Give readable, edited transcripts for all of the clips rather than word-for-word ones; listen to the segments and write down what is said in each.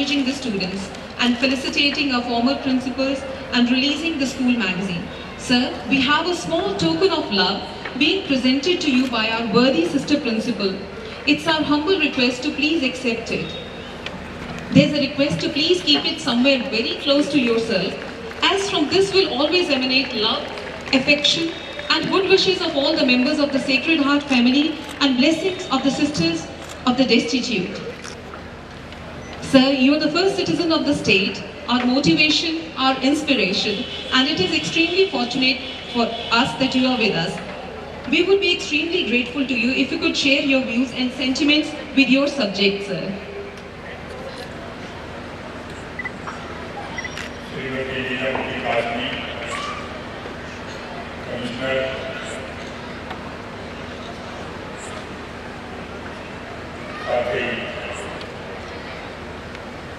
encouraging the students and felicitating our former principals and releasing the school magazine. Sir, we have a small token of love being presented to you by our worthy sister principal. It's our humble request to please accept it. There's a request to please keep it somewhere very close to yourself, as from this will always emanate love, affection, and good wishes of all the members of the Sacred Heart family and blessings of the sisters of the destitute. Sir, you are the first citizen of the state, our motivation, our inspiration, and it is extremely fortunate for us that you are with us. We would be extremely grateful to you if you could share your views and sentiments with your subject, sir.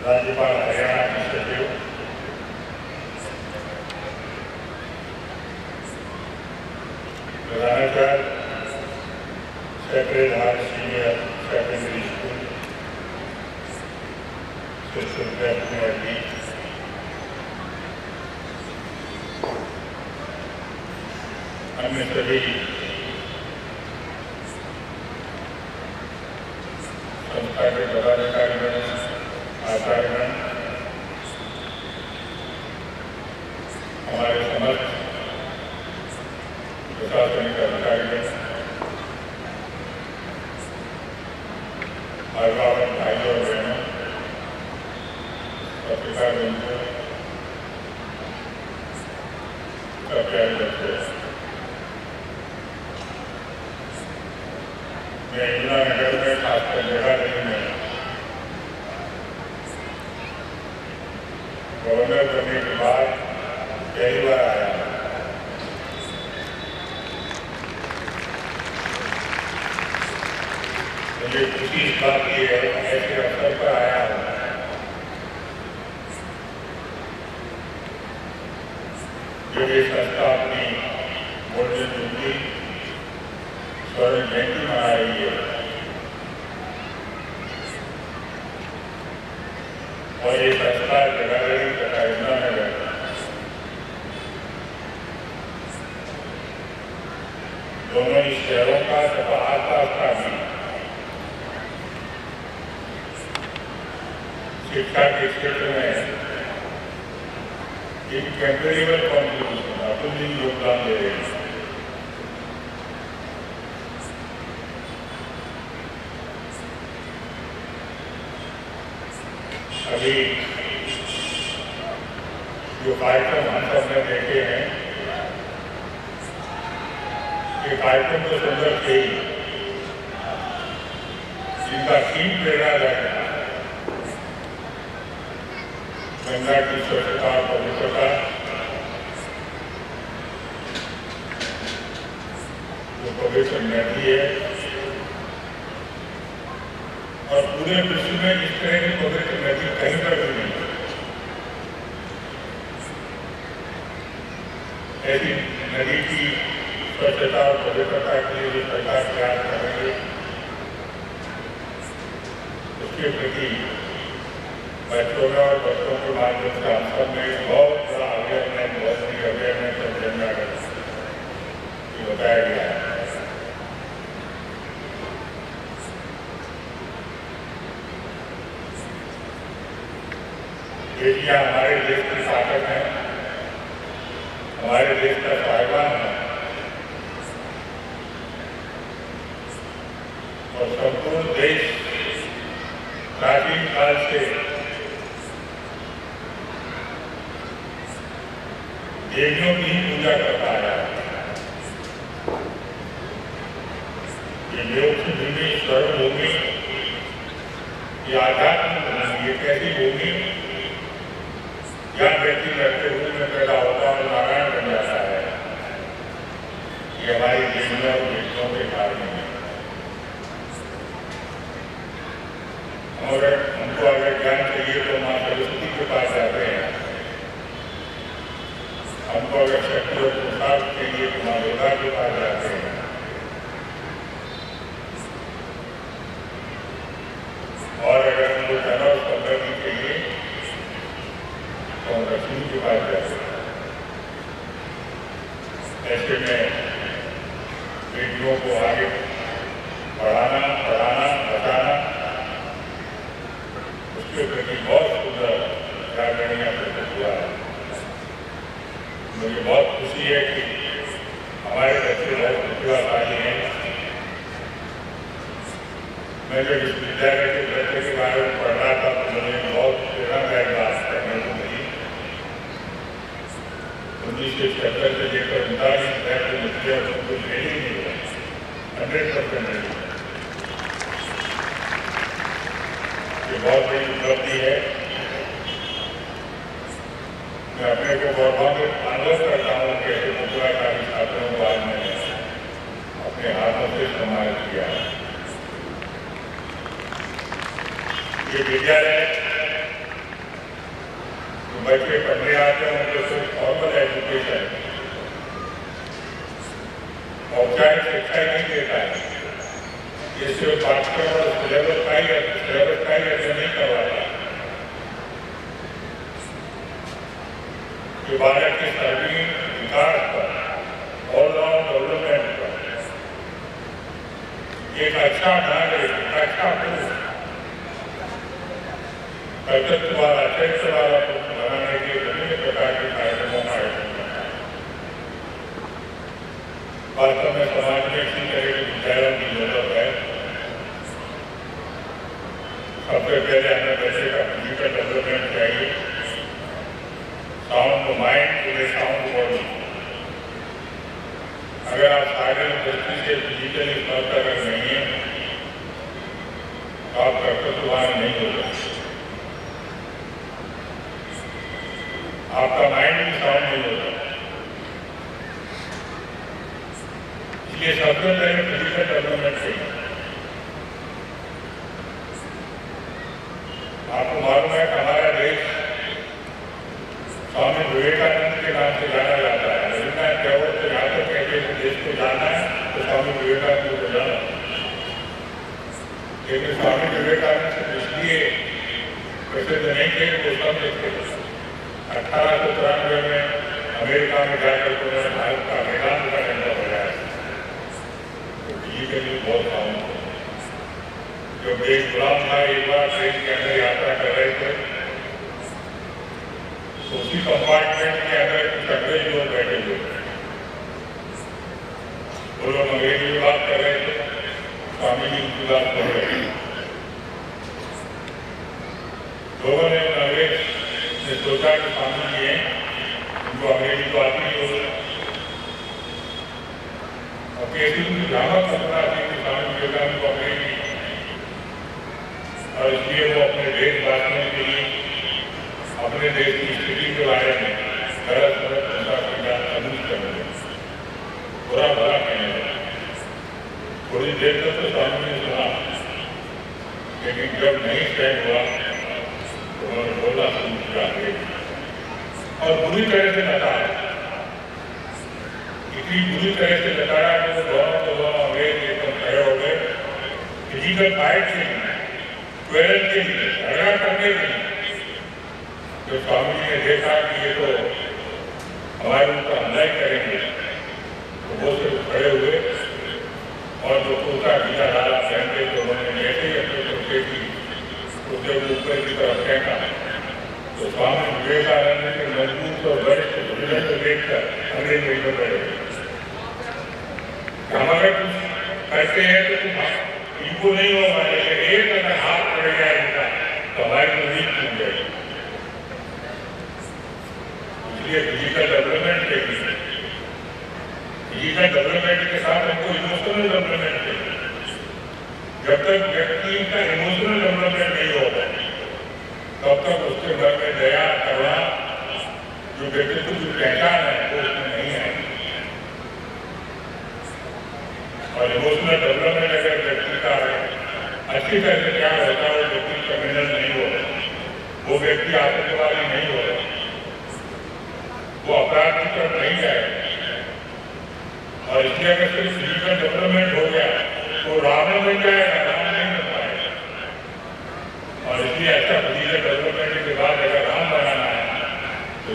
राज्यपाल हरियाणा के सचिव प्रधानाचार्य sacred heart senior secondary school अन्य सभी संस्था के पदाधिकारीगण आचार्यगण हमारे समस्त प्रशासनिक अधिकारीगण अभिभावक भाइयों और बहनों पत्रकार बंधुओं सब प्यारे बच्चों मैं यमुना नगर में खासकर जगाधरी में गवर्नर बनने के बाद पहली बार आया। मुझे खुशी इस बात की है ऐसे अवसर पर आया हूँ जो ये संस्था अपनी गोल्डन जुबली स्वर्ण जयंती मना रही है और ये संस्था जगाधरी तथा यमुना नगर दोनों ही शहरों का तथा आसपास का भी शिक्षा के क्षेत्र में इनकैम्पेरेबल कॉन्ट्रीब्यूशन अतुलनीय योगदान दे रहे हैं। अभी जो कार्यक्रम हम सब ने देखे हैं ये कार्यक्रम तो सुंदर थे ही, जिनका थीम प्रेरणादायक है गंगा की स्वच्छता और पवित्रता, जो पवित्र नदी है और पूरे विश्व में इस तरह की पवित्र नदी कहीं पर भी नहीं। ऐसी नदी की स्वच्छता और पवित्रता के लिए जो सरकार प्रयास कर रही है उसके प्रति बच्चों में और बच्चों के माध्यम से हम सब में बहुत बड़ा अवेयरनेस और जनजागरण बताया गया है। बेटियां हमारे देश की ताकत है, हमारे देश का स्वाभिमान है और संपूर्ण देश प्राचीन काल से देवियों की ही पूजा करता आया है। ये योग की भूमि, स्वर्ण भूमि, ये आध्यात्म भूमि, ये कैसी भूमि जहाँ व्यक्ति लड़के रूप में पैदा होता है और नारायण बन जाता है, ये हमारी देवियों और बेटियों के कारण है। और हमको अगर ज्ञान चाहिए तो माँ सरस्वती के पास जाते हैं, हमको अगर शक्ति और पुरुषार्थ चाहिए तो माँ दुर्गा के पास जाते हैं। और अगर हमको धन और संपत्ति चाहिए पास जाए। ऐसे में बेटियों को आगे बढ़ाना, पढ़ाना, बचाना, उसके प्रति बहुत सुंदर कार्यक्रम प्रस्तुत हुआ है। मुझे बहुत खुशी है कि हमारे बच्चे बहुत प्रतिभाशाली हैं। मैं जब इस विद्यालय के बच्चे के बारे में पढ़ रहा था तो मुझे बहुत प्रेरणादायक बात करने को मिली। 1976 से लेकर 39 तक के बच्चे उनको फेल ही नहीं हुआ, 100% नहीं हुआ। ये बहुत बड़ी उपलब्धि है। मैं अपने को गौरवान्वित अनुभव करता हूँ कि ऐसे प्रतिभाशाली छात्रों को आज मैंने अपने हाथों से सम्मानित किया है। ये विद्यालय जो बच्चे पढ़ने आते हैं उनको सिर्फ फॉर्मल एजुकेशन, औपचारिक शिक्षा ही नहीं देता है। ये सिर्फ पाठ्यक्रम और सिलेबस का ही अध्ययन नहीं करवाता। जो बालक के सर्वांगीण विकास पर, ऑलराउंड डेवलपमेंट पर एक अच्छा नागरिक, एक अच्छा पुरुष, कर्तव्य वाला, चरित्र वाला पुरुष बनाने के विभिन्न प्रकार के कार्यक्रमों का आयोजन करता है। वास्तव में समाज में इसी तरह के विद्यालयों की जरूरत है। सबसे पहले हमें बच्चे का फिजिकल डेवलपमेंट चाहिए, sound mind to a sound body. अगर आप शारीरिक दृष्टि से फिजिकली स्वस्थ अगर नहीं है तो आप कर्तव्यवान नहीं हो सकते। आपका माइंड भी साउंड नहीं होता। इसलिए सबसे पहले फिजिकल डेवलपमेंट चाहिए। आपको मालूम है कि हमारा देश स्वामी विवेकानंद के नाम से जाना जाता है। रविन्द्रनाथ टैगोर तो यहाँ तक कहते हैं देश को जानना है तो स्वामी विवेकानंद को जाना। लेकिन स्वामी विवेकानंद से इसलिए प्रसिद्ध नहीं थे कि वो समझते थे। 1893 में अमेरिका में जाकर उन्होंने भारत का वेदांत का झंडा लगाया। तो फिजिकली बहुत काम था। जब एक गुलाम था, एक बार ट्रेन के अंदर यात्रा कर रहे थे, तो उसी कंपार्टमेंट के अंदर कुछ अंग्रेज लोग बैठे हुए थे। वो लोग अंग्रेजी में बात कर रहे थे, स्वामी जी उनकी बात कर रहे थे। लोगों ने अंग्रेज ने सोचा कि स्वामी जी हैं, उनको अंग्रेजी तो आती नहीं होगी, और कैसी उनकी भ्रामक कल्पना थी कि स्वामी विवेकानंद को अंग्रेजी, और इसलिए वो अपने देशवासियों के लिए अपने देश की स्थिति के बारे में गलत उनका अनूठ करने लगे, बुरा भला कहने लगे। थोड़ी देर तक तो स्वामी ने सुना, लेकिन जब नहीं सहन हुआ तो उन्होंने बोलना शुरू किया और बुरी तरह से नचाया। इतनी बुरी तरह से नचाया कि वो दोनों अंग्रेज एकदम खड़े हो गए। फिजिकल फाइट के लिए, क्वेरल के लिए, झगड़ा करने के लिए। तो स्वामी जी ने देखा कि ये तो हमारे ऊपर हमला ही करेंगे, तो वो सिर्फ खड़े हुए और जो कुर्ता ढीला ढाला पहनते थे उन्होंने जैसे ही अपने कुर्ते की ऊपर की तरफ फेंका तो स्वामी विवेकानंद के मजबूत और वरिष्ठ बुजुर्ग को देखकर अंग्रेज एकदम बढ़े। हम अगर कुछ करते हैं तो तुम इनको नहीं हो हमारे, एक अगर हाथ पड़ गया इनका तो हमारी उम्मीद टूट जाएगी। इसलिए फिजिकल डेवलपमेंट चाहिए। फिजिकल डेवलपमेंट के साथ हमको इमोशनल डेवलपमेंट चाहिए। जब तक व्यक्ति का इमोशनल डेवलपमेंट नहीं होगा तब तक उसके मन में दया, करुणा, जो व्यक्तित्व की पहचान है वो उसमें नहीं आएगी। और इमोशनल डेवलपमेंट अगर व्यक्ति का अच्छी तरह से क्या होता है, वो व्यक्ति क्रिमिनल नहीं होगा, वो व्यक्ति आतंकवादी नहीं होगा, वो अपराध की तरफ नहीं जाएगा। और इसलिए अगर सिर्फ फिजिकल डेवलपमेंट हो गया तो रावण बन जाएगा, राम नहीं बन पाएगा। और इसलिए अच्छा फिजिकल डेवलपमेंट के बाद अगर राम बनाना है तो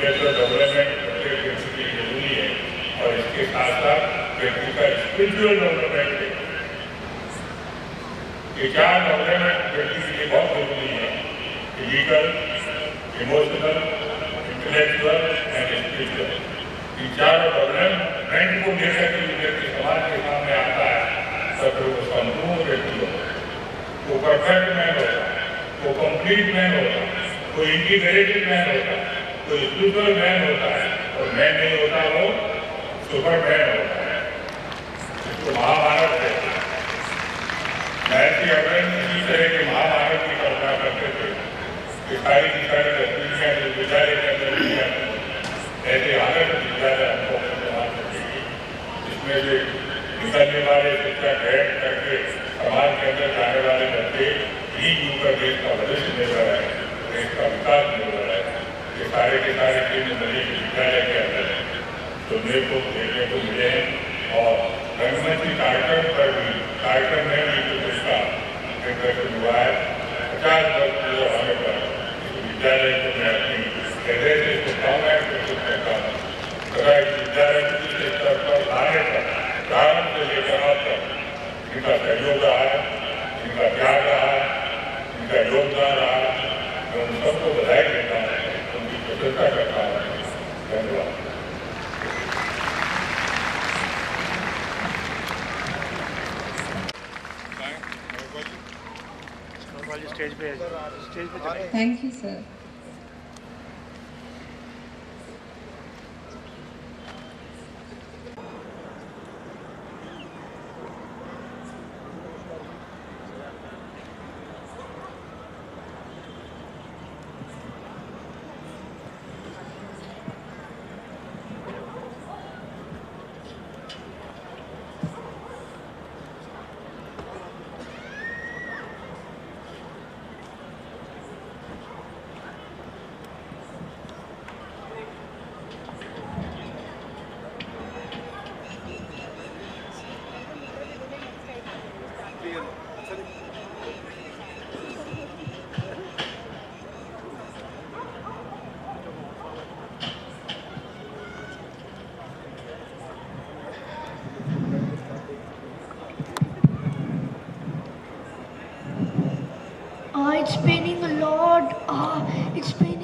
इंटेलेक्चुअल डेवलपमेंट प्रत्येक व्यक्ति के लिए जरूरी है और इसके साथ साथ व्यक्ति का स्पिरिचुअल डेवलपमेंट है। ये चार डेवलपमेंट व्यक्ति के लिए बहुत जरूरी है, physical, emotional, intellectual and spiritual. इन चारों डेवलपमेंट को लेकर के व्यक्ति समाज के सामने आता है तब वो संपूर्ण व्यक्ति होता है, वो परफेक्ट मैन होता है, वो कंप्लीट मैन होता है, वो इंटीग्रेटेड मैन होता है, वो स्पिरिचुअल मैन होता है और मैन नहीं होता, वो सुपर मैन होता है। इसको महाभारत कहते हैं। महर्षि अरविंद इसी तरह के महाभारत की कल्पना करते थे कि सारी की सारी गतिविधियाँ जो विद्यालय के अंदर की जाती हैं, ऐसे आदर्श विद्यालय हमको इस्तेमाल करेगी, जिसमें से निकलने वाले शिक्षा ग्रहण करके समाज के अंदर जाने वाले बच्चे ही ऊपर देश का भविष्य निर्भर है, देश का विकास निर्भर है। ये सारे के सारे केंद्र मरीज विद्यालय के अंदर सुनने को देखने को मिले हैं और रंगमंच कार्यक्रम पर भी कार्यक्रम में भी कुछ इसका निर्देशन हुआ है। 50 वर्ष पूरे होने पर इस विद्यालय को मैं अपनी हृदय से शुभकामनाएं प्रस्तुत करता हूँ तथा इस विद्यालय को इस स्तर पर लाने पर प्रारंभ से लेकर अब तक इनका सहयोग रहा है, इनका त्याग रहा है, इनका योगदान रहा है। मैं उन सबको बधाई देता हूँ, उनकी प्रशंसा करता हूँ। धन्यवाद। स्टेज पे चले। Thank you, sir. It's raining a lot. It's raining.